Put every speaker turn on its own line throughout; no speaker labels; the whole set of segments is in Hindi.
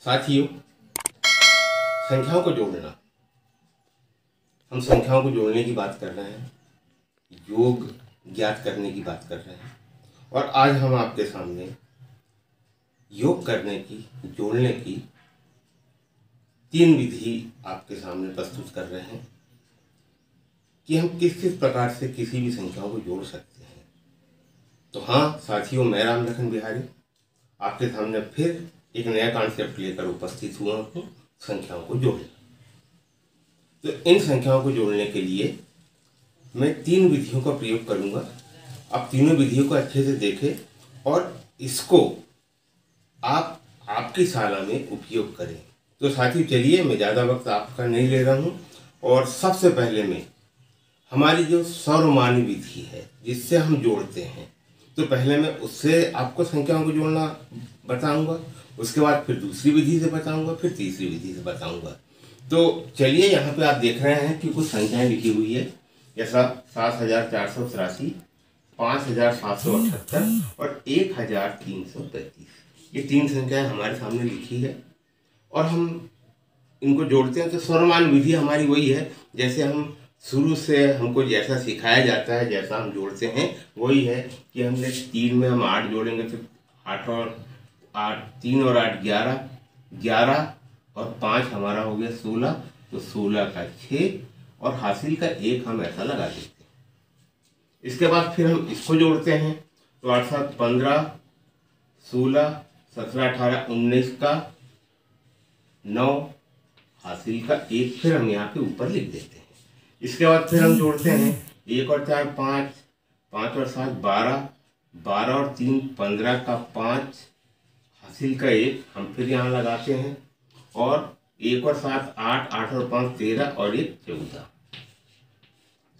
साथियों, संख्याओं को जोड़ना, हम संख्याओं को जोड़ने की बात कर रहे हैं, योग ज्ञात करने की बात कर रहे हैं। और आज हम आपके सामने योग करने की, जोड़ने की 3 विधि आपके सामने प्रस्तुत कर रहे हैं कि हम किस किस प्रकार से किसी भी संख्याओं को जोड़ सकते हैं। तो हाँ साथियों, मैं राम लखन बिहारी आपके सामने फिर एक नया कॉन्सेप्ट लेकर उपस्थित हुआ हूँ, संख्याओं को जोड़ना। तो इन संख्याओं को जोड़ने के लिए मैं 3 विधियों का प्रयोग करूँगा। आप तीनों विधियों को अच्छे से देखें और इसको आप आपकी शाला में उपयोग करें। तो साथियों चलिए, मैं ज़्यादा वक्त आपका नहीं ले रहा हूँ और सबसे पहले मैं हमारी जो सर्वमान्य विधि है जिससे हम जोड़ते हैं, तो पहले मैं उससे आपको संख्याओं को जोड़ना बताऊंगा, उसके बाद फिर दूसरी विधि से बताऊंगा, फिर तीसरी विधि से बताऊंगा। तो चलिए, यहाँ पे आप देख रहे हैं कि कुछ संख्याएं लिखी हुई है, जैसा 7483, 5778 और 1335। ये 3 संख्याएं हमारे सामने लिखी है और हम इनको जोड़ते हैं। तो सर्वमान्य विधि हमारी वही है, जैसे हम शुरू से हमको जैसा सिखाया जाता है, जैसा हम जोड़ते हैं वही है कि हमने 3 में हम 8 जोड़ेंगे तो 8 और 8, 3 और 8 11, 11 और 5 हमारा हो गया 16, तो 16 का 6 और हासिल का 1 हम ऐसा लगा देते हैं। इसके बाद फिर हम इसको जोड़ते हैं, तो 8 7 15, 16, 17 18 19 का 9, हासिल का 1 फिर हम यहाँ पे ऊपर लिख देते हैं। इसके बाद फिर हम जोड़ते हैं 1 और 4 5, 5 और 7 12, 12 और 3 15 का 5, हासिल का 1 हम फिर यहाँ लगाते हैं और 1 और 7 8, 8 और 5 13 और 1 14।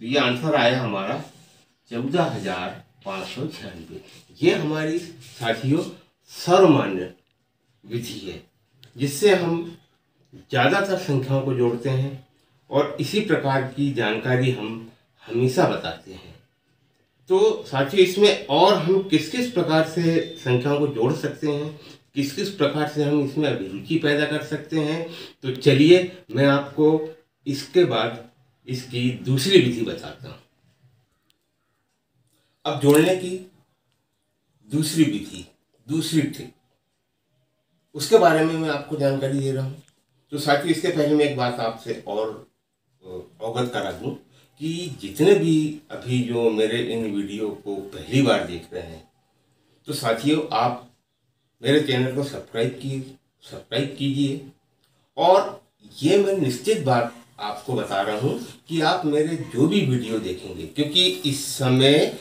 तो ये आंसर आया हमारा 14,596। ये हमारी साथियों सर्वमान्य विधि है जिससे हम ज़्यादातर संख्याओं को जोड़ते हैं और इसी प्रकार की जानकारी हम हमेशा बताते हैं। तो साथियों, इसमें और हम किस किस प्रकार से संख्याओं को जोड़ सकते हैं, किस किस प्रकार से हम इसमें अभिरुचि पैदा कर सकते हैं, तो चलिए मैं आपको इसके बाद इसकी दूसरी विधि बताता हूँ। अब जोड़ने की दूसरी विधि, दूसरी ट्रिक, उसके बारे में मैं आपको जानकारी दे रहा हूँ। तो साथियों, इसके पहले मैं एक बात आपसे और अवगत करा दूँ कि जितने भी अभी जो मेरे इन वीडियो को पहली बार देख रहे हैं, तो साथियों आप मेरे चैनल को सब्सक्राइब कीजिए। और ये मैं निश्चित बात आपको बता रहा हूँ कि आप मेरे जो भी वीडियो देखेंगे, क्योंकि इस समय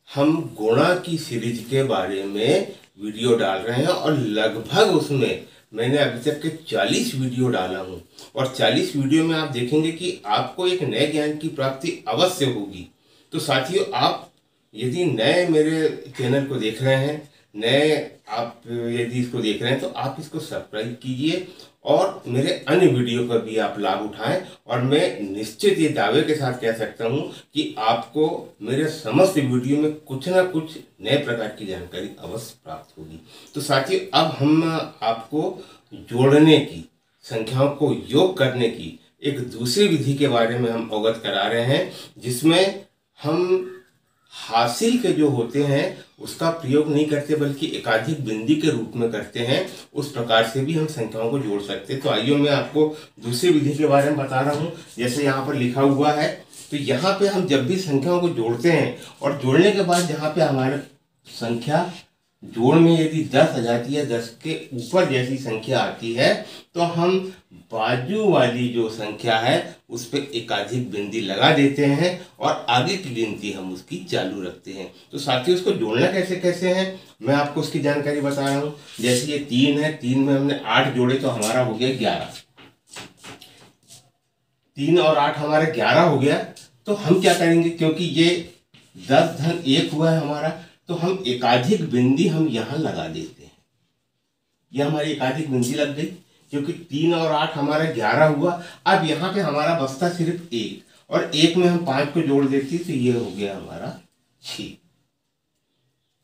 हम गुणा की सीरीज के बारे में वीडियो डाल रहे हैं और लगभग उसमें मैंने अभी तक के 40 वीडियो डाला हूँ और 40 वीडियो में आप देखेंगे कि आपको एक नए ज्ञान की प्राप्ति अवश्य होगी। तो साथियों, आप यदि नए मेरे चैनल को देख रहे हैं, नए आप यदि इसको देख रहे हैं, तो आप इसको सब्सक्राइब कीजिए और मेरे अन्य वीडियो का भी आप लाभ उठाएं। और मैं निश्चित ये दावे के साथ कह सकता हूं कि आपको मेरे समस्त वीडियो में कुछ ना कुछ नए प्रकार की जानकारी अवश्य प्राप्त होगी। तो साथियों, अब हम आपको जोड़ने की, संख्याओं को योग करने की एक दूसरी विधि के बारे में हम अवगत करा रहे हैं, जिसमें हम हासिल के जो होते हैं उसका प्रयोग नहीं करते बल्कि एकाधिक बिंदी के रूप में करते हैं। उस प्रकार से भी हम संख्याओं को जोड़ सकते हैं। तो आइए मैं आपको दूसरी विधि के बारे में बता रहा हूं। जैसे यहाँ पर लिखा हुआ है, तो यहाँ पे हम जब भी संख्याओं को जोड़ते हैं और जोड़ने के बाद जहाँ पे हमारे संख्या जोड़ में यदि 10 आ जाती है, 10 के ऊपर जैसी संख्या आती है, तो हम बाजू वाली जो संख्या है उस पर एकाधिक बिंदी लगा देते हैं और आगे की गिनती हम उसकी चालू रखते हैं। तो साथियों, उसको जोड़ना कैसे कैसे है मैं आपको उसकी जानकारी बता रहा हूँ। जैसे ये 3 है, 3 में हमने 8 जोड़े तो हमारा हो गया 11, 3 और 8 हमारा 11 हो गया। तो हम क्या करेंगे, क्योंकि ये 10 धन 1 हुआ है हमारा, तो हम एकाधिक बिंदी हम यहाँ लगा देते हैं। ये हमारी एकाधिक बिंदी लग गई, क्योंकि 3 और 8 हमारा 11 हुआ। अब यहाँ पे हमारा बचता सिर्फ 1, और 1 में हम 5 को जोड़ देते तो ये हो गया हमारा 6।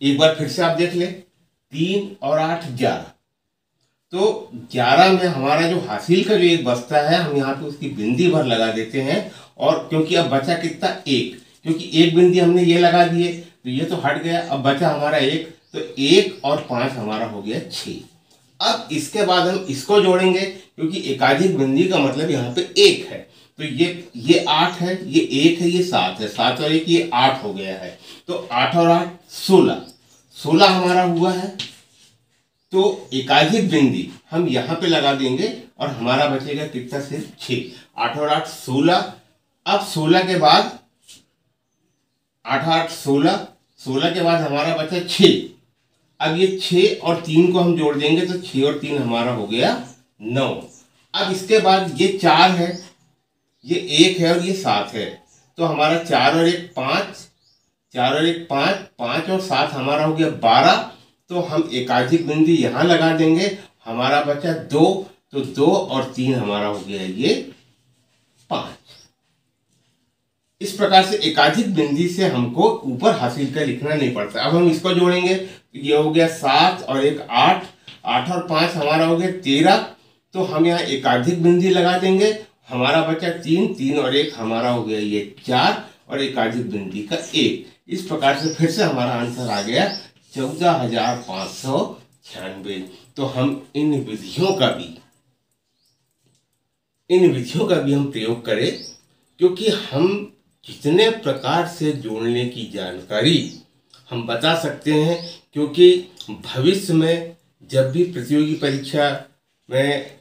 एक बार फिर से आप देख ले, 3 और 8 11, तो 11 में हमारा जो हासिल का जो एक बचता है, हम यहाँ पे उसकी बिंदी भर लगा देते हैं। और क्योंकि अब बचा कितना, एक, क्योंकि एक बिंदी हमने ये लगा दिए तो ये तो हट गया, अब बचा हमारा एक, तो 1 और 5 हमारा हो गया 6। अब इसके बाद हम इसको जोड़ेंगे, क्योंकि एकाधिक बिंदी का मतलब यहाँ पे 1 है, तो ये 8 है, ये 1 है, ये 7 है, 7 और 1 ये 8 हो गया है। तो 8 और 8 16, 16 हमारा हुआ है। तो एकाधिक बिंदी हम यहाँ पे लगा देंगे और हमारा बचेगा कितना, सिर्फ 6। 8 और 8 16। अब 16 के बाद 8 8 16, 16 के बाद हमारा बचा 6। अब ये 6 और 3 को हम जोड़ देंगे तो 6 और 3 हमारा हो गया 9। अब इसके बाद ये 4 है, ये 1 है और ये 7 है, तो हमारा 4 और 1 5, 4 और 1 5, 5 और 7 हमारा हो गया 12। तो हम एकाधिक बिंदी यहाँ लगा देंगे, हमारा बचा 2, तो 2 और 3 हमारा हो गया ये 5। इस प्रकार से एकाधिक बिंदी से हमको ऊपर हासिल का लिखना नहीं पड़ता। अब हम इसको जोड़ेंगे, ये हो गया 7 और 1 8, 8 और 5 हमारा हो गया 13। तो हम यहाँ एकाधिक बिंदी लगा देंगे, हमारा बचा 3, 3 और 1 हमारा हो गया ये 4 और एकाधिक बिंदी का 1। इस प्रकार से फिर से हमारा आंसर आ गया 14,596। तो हम इन विधियों का भी हम प्रयोग करें, क्योंकि हम कितने प्रकार से जोड़ने की जानकारी हम बता सकते हैं। क्योंकि भविष्य में जब भी प्रतियोगी परीक्षा में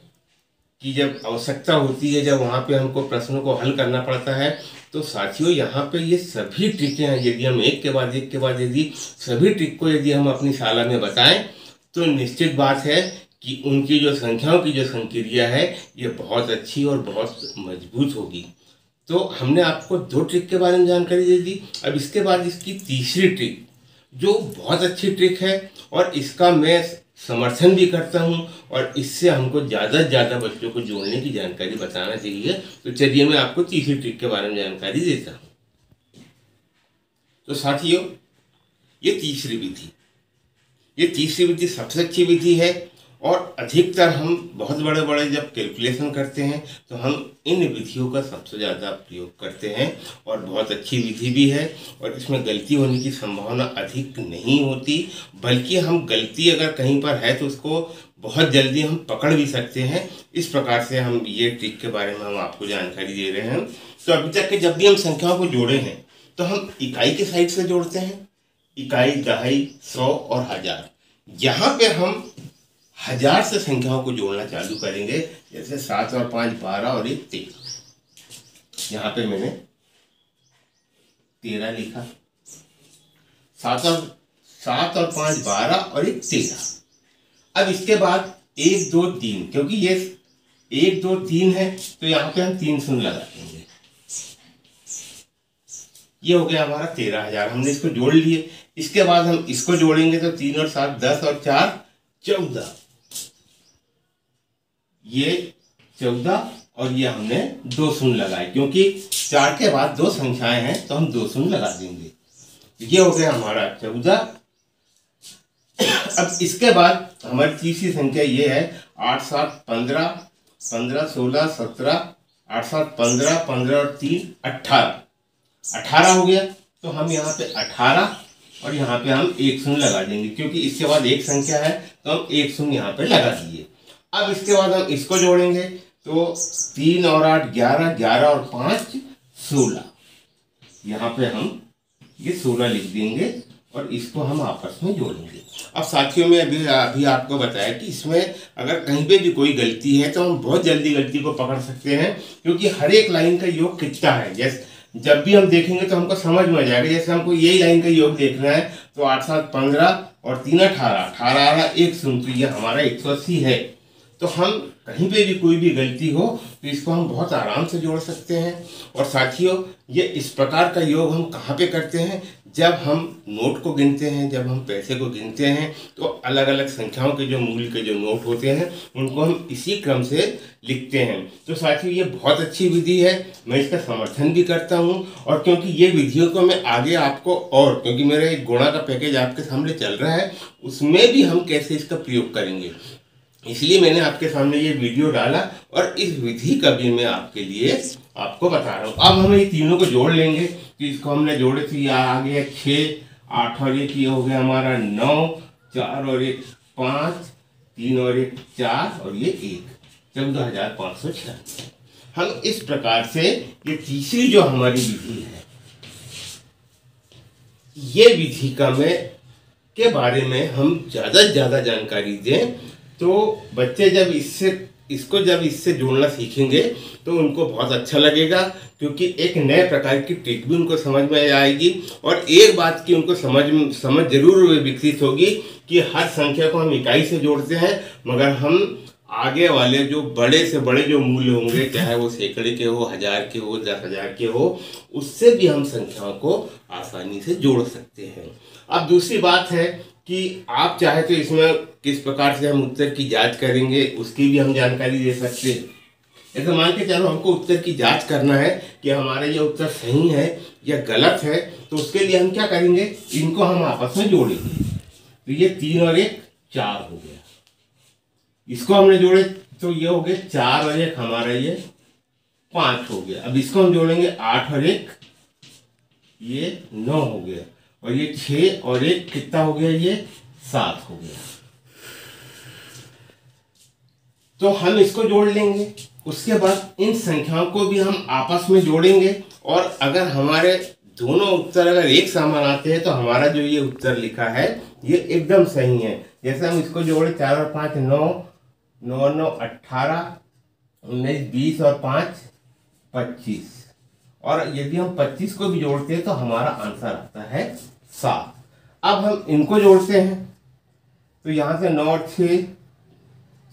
की जब आवश्यकता होती है, जब वहाँ पे हमको प्रश्नों को हल करना पड़ता है, तो साथियों यहाँ पे ये सभी ट्रिकें हैं, यदि हम एक के बाद यदि सभी ट्रिक को यदि हम अपनी शाला में बताएं, तो निश्चित बात है कि उनकी जो संख्याओं की जो संक्रिया है ये बहुत अच्छी और बहुत मजबूत होगी। तो हमने आपको 2 ट्रिक के बारे में जानकारी दे दी। अब इसके बाद इसकी तीसरी ट्रिक, जो बहुत अच्छी ट्रिक है और इसका मैं समर्थन भी करता हूं, और इससे हमको ज़्यादा से ज़्यादा बच्चों को जोड़ने की जानकारी बताना चाहिए। तो चलिए मैं आपको तीसरी ट्रिक के बारे में जानकारी देता हूं। तो साथियों, ये तीसरी विधि सबसे अच्छी विधि है, और अधिकतर हम बहुत बड़े बड़े जब कैलकुलेशन करते हैं तो हम इन विधियों का सबसे ज़्यादा प्रयोग करते हैं, और बहुत अच्छी विधि भी है, और इसमें गलती होने की संभावना अधिक नहीं होती, बल्कि हम गलती अगर कहीं पर है तो उसको बहुत जल्दी हम पकड़ भी सकते हैं। इस प्रकार से हम ये ट्रिक के बारे में हम आपको जानकारी दे रहे हैं। तो अभी तक के जब भी हम संख्याओं को जोड़े हैं तो हम इकाई के साइड से जोड़ते हैं, इकाई, दहाई, 100 और 1000। यहाँ पे हम 1000 से संख्याओं को जोड़ना चालू करेंगे। जैसे 7 और 5 12 और 1 13। यहाँ पे मैंने 13 लिखा, 7 और 5 12 और 1 13। अब इसके बाद 1 2 3, क्योंकि ये 1 2 3 है तो यहाँ पे हम 3 शून्य लगा देंगे। ये हो गया हमारा 13,000, हमने इसको जोड़ लिए। इसके बाद हम इसको जोड़ेंगे तो 3 और 7 10 और 4 14। ये 14 और ये हमने 2 शून्य लगाए, क्योंकि 4 के बाद 2 संख्याएं हैं तो हम 2 शून्य लगा देंगे। ये हो गया हमारा 14। अब इसके बाद हमारी तीसरी संख्या ये है 8 7 15, 15 16 17, 8 7 15, 15 और 3 18। 18 हो गया, तो हम यहाँ पे 18 और यहाँ पे हम 1 शून्य लगा देंगे, क्योंकि इसके बाद एक संख्या है तो हम 1 शून्य यहाँ पे लगा दिए। अब इसके बाद हम इसको जोड़ेंगे तो 3 और 8 11, 11 और 5 16। यहाँ पे हम ये 16 लिख देंगे और इसको हम आपस में जोड़ेंगे। अब साथियों में अभी आपको बताया कि इसमें अगर कहीं पे भी कोई गलती है तो हम बहुत जल्दी गलती को पकड़ सकते हैं, क्योंकि हर एक लाइन का योग कितना है, जैसे जब भी हम देखेंगे तो हमको समझ में आ जाएगा। जैसे हमको यही लाइन का योग देखना है तो 8 7 15 और 3 18, 18 आ रहा 1 शून्य, तो ये हमारा 180 है। तो हम कहीं पे भी कोई भी गलती हो तो इसको हम बहुत आराम से जोड़ सकते हैं। और साथियों, ये इस प्रकार का योग हम कहाँ पे करते हैं, जब हम नोट को गिनते हैं, जब हम पैसे को गिनते हैं, तो अलग अलग संख्याओं के जो मूल्य के जो नोट होते हैं उनको हम इसी क्रम से लिखते हैं। तो साथियों, ये बहुत अच्छी विधि है, मैं इसका समर्थन भी करता हूँ। और क्योंकि ये विधियों को मैं आगे आपको, और क्योंकि मेरा एक गुणा का पैकेज आपके सामने चल रहा है, उसमें भी हम कैसे इसका प्रयोग करेंगे इसलिए मैंने आपके सामने ये वीडियो डाला और इस विधि का भी मैं आपके लिए आपको बता रहा हूँ। अब हम ये तीनों को जोड़ लेंगे। तो इसको हमने जोड़े थे, ये आ गया 6, 8 और 1 ये हो गया हमारा 9, 4 और 1 5, 3 और 1 4 और ये 1, 14,596। हम इस प्रकार से ये तीसरी जो हमारी विधि है, ये विधि का के बारे में हम ज़्यादा से ज़्यादा जानकारी दें तो बच्चे जब इससे जोड़ना सीखेंगे तो उनको बहुत अच्छा लगेगा, क्योंकि एक नए प्रकार की ट्रिक भी उनको समझ में आएगी। और एक बात की उनको समझ जरूर विकसित होगी कि हर संख्या को हम इकाई से जोड़ते हैं, मगर हम आगे वाले जो बड़े से बड़े जो मूल्य होंगे, चाहे वो सैकड़े के हो, 1000 के हो, 10,000 के हो, उससे भी हम संख्याओं को आसानी से जोड़ सकते हैं। अब दूसरी बात है कि आप चाहे तो इसमें किस प्रकार से हम उत्तर की जांच करेंगे उसकी भी हम जानकारी दे सकते हैं। जैसे मान के चलो हमको उत्तर की जांच करना है कि हमारा ये उत्तर सही है या गलत है, तो उसके लिए हम क्या करेंगे, इनको हम आपस में जोड़ेंगे। तो ये 3 और 1 4 हो गया, इसको हमने जोड़े तो ये हो गए 4 और 1 हमारा ये 5 हो गया। अब इसको हम जोड़ेंगे 8 और 1 ये 9 हो गया, और ये 6 और 1 कितना हो गया, ये 7 हो गया। तो हम इसको जोड़ लेंगे। उसके बाद इन संख्याओं को भी हम आपस में जोड़ेंगे, और अगर हमारे दोनों उत्तर अगर एक समान आते हैं तो हमारा जो ये उत्तर लिखा है ये एकदम सही है। जैसे हम इसको जोड़े 4 और 5 9, 9 9 18, 19 20 और 5 25, और यदि हम 25 को भी जोड़ते हैं तो हमारा आंसर आता है 7। अब हम इनको जोड़ते हैं तो यहाँ से 9 और 6,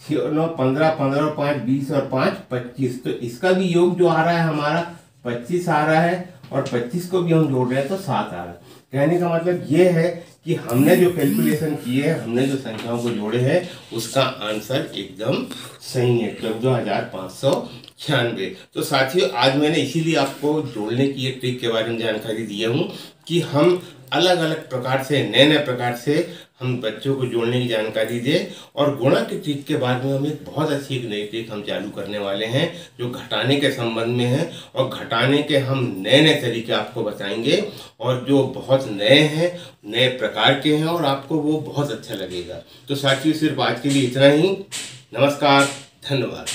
6 और 9 15, 15 और 5 20 और 5 25, तो इसका भी योग जो आ रहा है हमारा 25 आ रहा है, और 25 को भी हम जोड़ रहे हैं तो 7 आ रहा है। कहने का मतलब ये है कि हमने जो कैलकुलेशन किए हैं, हमने जो संख्याओं को जोड़े हैं, उसका आंसर एकदम सही है, 14,596। तो साथियों, आज मैंने इसीलिए आपको जोड़ने की एक ट्रिक के बारे में जानकारी दिया हूँ कि हम अलग अलग प्रकार से, नए नए प्रकार से हम बच्चों को जोड़ने की जानकारी दें। और गुणा की ट्रिक के बाद में हम एक बहुत अच्छी एक नई ट्रिक हम चालू करने वाले हैं जो घटाने के संबंध में है, और घटाने के हम नए नए तरीके आपको बताएंगे, और जो बहुत नए हैं, नए प्रकार के हैं, और आपको वो बहुत अच्छा लगेगा। तो साथियों, सिर्फ आज के लिए इतना ही। नमस्कार, धन्यवाद।